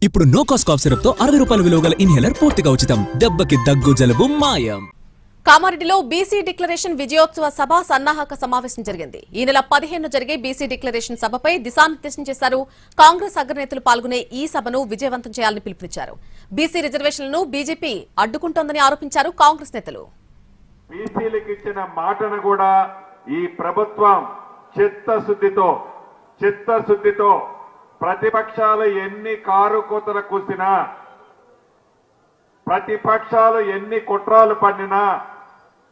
ఇప్పుడు no cost cough syrup తో 60 రూపాయల విలువ గల ఇన్హేలర్ పూర్తిగా ఉచితం. దెబ్బకి దగ్గు జలుబు మాయం. కామారెడ్డిలో బీసీ డిక్లరేషన్ విజయోత్సవ సభ సన్నాహక సమావేశం జరిగింది. ఈ నెల 15 జరిగే బీసీ డిక్లరేషన్ సభపై దిశానిర్దేశం చేశారు. కాంగ్రెస్ అగ్రనేతలు పాల్గొనే ఈ సభను విజయవంతం చేయాలని పిలుపునిచ్చారు. బీసీ రిజర్వేషన్లను బీజేపీ అడ్డుకుంటోందని ఆరోపించారు కాంగ్రెస్ నేతలు. బీసీలకు ఇచ్చిన మాటను కూడా ఈ ప్రభుత్వం చిత్తశుద్ధితో ప్రతిపక్షాలు ఎన్ని కారుకోతలు కూసినా, ప్రతిపక్షాలు ఎన్ని కుట్రాలు పన్నినా,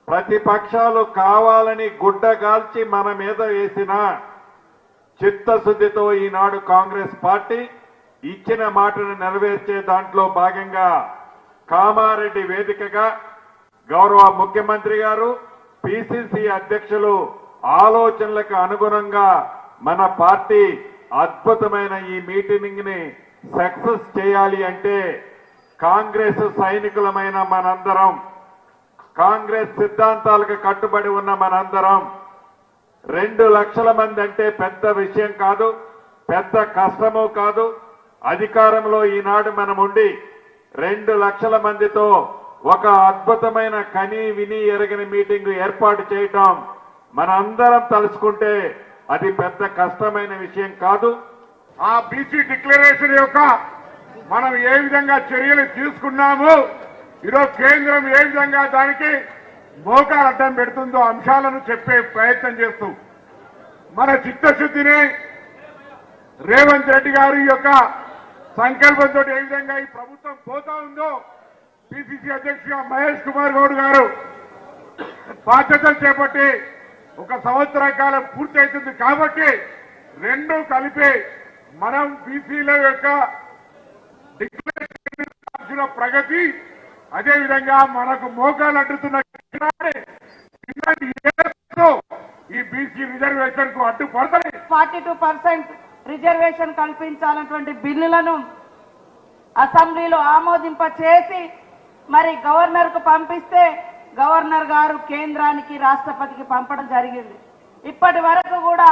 ప్రతిపక్షాలు కావాలని గుడ్డగాల్చి మన మీద వేసినా చిత్తశుద్ధితో ఈనాడు కాంగ్రెస్ పార్టీ ఇచ్చిన మాటను నెరవేర్చే దాంట్లో భాగంగా కామారెడ్డి వేదికగా గౌరవ ముఖ్యమంత్రి గారు, పిసిసి అధ్యక్షులు ఆలోచనలకు అనుగుణంగా మన పార్టీ అద్భుతమైన ఈ మీటింగ్ ని సక్సెస్ చేయాలి అంటే కాంగ్రెస్ సైనికులమైన మనందరం, కాంగ్రెస్ సిద్ధాంతాలకు కట్టుబడి ఉన్న మనందరం 2 లక్షల మంది అంటే పెద్ద విషయం కాదు, పెద్ద కష్టమో కాదు. అధికారంలో ఈనాడు మనం ఉండి 2 లక్షల మందితో ఒక అద్భుతమైన కని విని ఎరగని మీటింగ్ ఏర్పాటు చేయటం మనందరం తలుచుకుంటే అది పెద్ద కష్టమైన విషయం కాదు. ఆ బీసీ డిక్లరేషన్ యొక్క మనం ఏ విధంగా చర్యలు తీసుకున్నాము, ఈరోజు కేంద్రం ఏ విధంగా దానికి మోకాలు అడ్డం పెడుతుందో అంశాలను చెప్పే ప్రయత్నం చేస్తూ మన చిత్తశుద్ధిని రేవంత్ రెడ్డి గారి యొక్క సంకల్పంతో ఏ విధంగా ఈ ప్రభుత్వం పోతా ఉందో పిసిసి అధ్యక్షుడిగా మహేష్ కుమార్ గౌడ్ గారు బాధ్యతలు చేపట్టి 1 సంవత్సర కాలం పూర్తవుతుంది. కాబట్టి రెండు కలిపి మనం బీసీల యొక్క డిక్లరేషన్ ప్రగతి, అదేవిధంగా మనకు మోకాలు అడ్డుతున్న ఈ బీసీ రిజర్వేషన్ కు అడ్డుపడతాయి. 42% రిజర్వేషన్ కల్పించాలన్నటువంటి బిల్లులను అసెంబ్లీలో ఆమోదింప చేసి మరి గవర్నర్ కు పంపిస్తే గవర్నర్ గారు కేంద్రానికి రాష్ట్రపతికి పంపడం జరిగింది. ఇప్పటి వరకు కూడా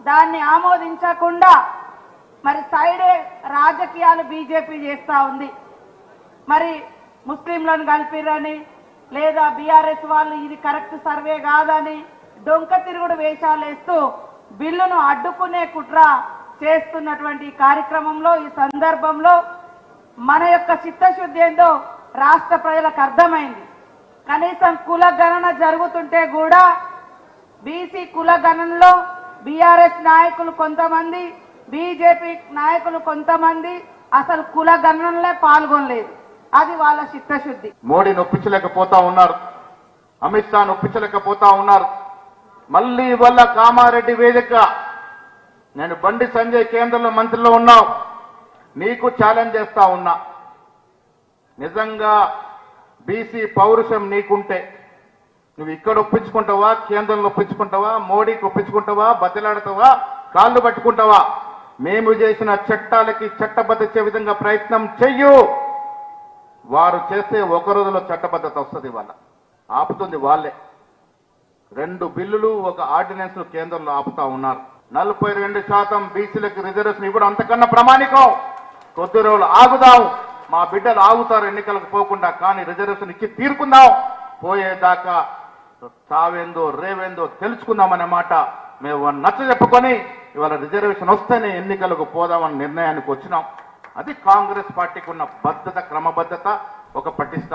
దాన్ని ఆమోదించకుండా మరి సైడే రాజకీయాలు బీజేపీ చేస్తా ఉంది. మరి ముస్లింలను కలిపిరని లేదా బీఆర్ఎస్ వాళ్ళు ఇది కరెక్ట్ సర్వే కాదని డొంక తిరుగుడు వేషాలు వేస్తూ బిల్లును అడ్డుకునే కుట్ర చేస్తున్నటువంటి కార్యక్రమంలో ఈ సందర్భంలో మన యొక్క చిత్తశుద్ధి ఏందో రాష్ట్ర ప్రజలకు అర్థమైంది. కనీసం కుల గణన జరుగుతుంటే కూడా బీసీ కుల గణనలో బీఆర్ఎస్ నాయకులు కొంతమంది, బీజేపీ నాయకులు కొంతమంది అసలు కుల గణనలే పాల్గొనలేదు. అది వాళ్ళ చిత్తశుద్ధి. మోడీ నొప్పించలేకపోతా ఉన్నారు, అమిత్ షా నొప్పించలేకపోతా ఉన్నారు. మళ్ళీ వల్ల కామారెడ్డి వేదిక నేను బండి సంజయ్ కేంద్రంలో మంత్రిలో ఉన్నావు, నీకు ఛాలెంజ్ చేస్తా ఉన్నా. నిజంగా బీసీ పౌరుషం నీకుంటే నువ్వు ఇక్కడ ఒప్పించుకుంటావా, కేంద్రంలో ఒప్పించుకుంటావా, మోడీకి ఒప్పించుకుంటావా, బతిలాడతావా, కాళ్ళు పట్టుకుంటావా? మేము చేసిన చట్టాలకి చట్టబద్ధ విధంగా ప్రయత్నం చెయ్యు. వారు చేస్తే 1 రోజులో చట్టబద్ధత వస్తుంది. వాళ్ళ ఆపుతుంది వాళ్ళే. 2 బిల్లులు 1 ఆర్డినెన్స్ కేంద్రంలో ఆపుతా ఉన్నారు. 42% బీసీలకు రిజర్వేషన్ ఇవ్వడం అంతకన్నా ప్రమాణికం. కొద్ది రోజులు ఆగుదాం, మా బిడ్డలు ఆగుతారు ఎన్నికలకు పోకుండా, కానీ రిజర్వేషన్ ఇచ్చి తీరుకుందాం. పోయేదాకా చావేందో రేవేందో తెలుసుకుందామనే మాట మేము నచ్చ చెప్పుకొని ఇవాళ రిజర్వేషన్ వస్తేనే ఎన్నికలకు పోదామని నిర్ణయానికి వచ్చినాం. అది కాంగ్రెస్ పార్టీకి ఉన్న బద్ధత, క్రమబద్ధత, ఒక పటిష్ట.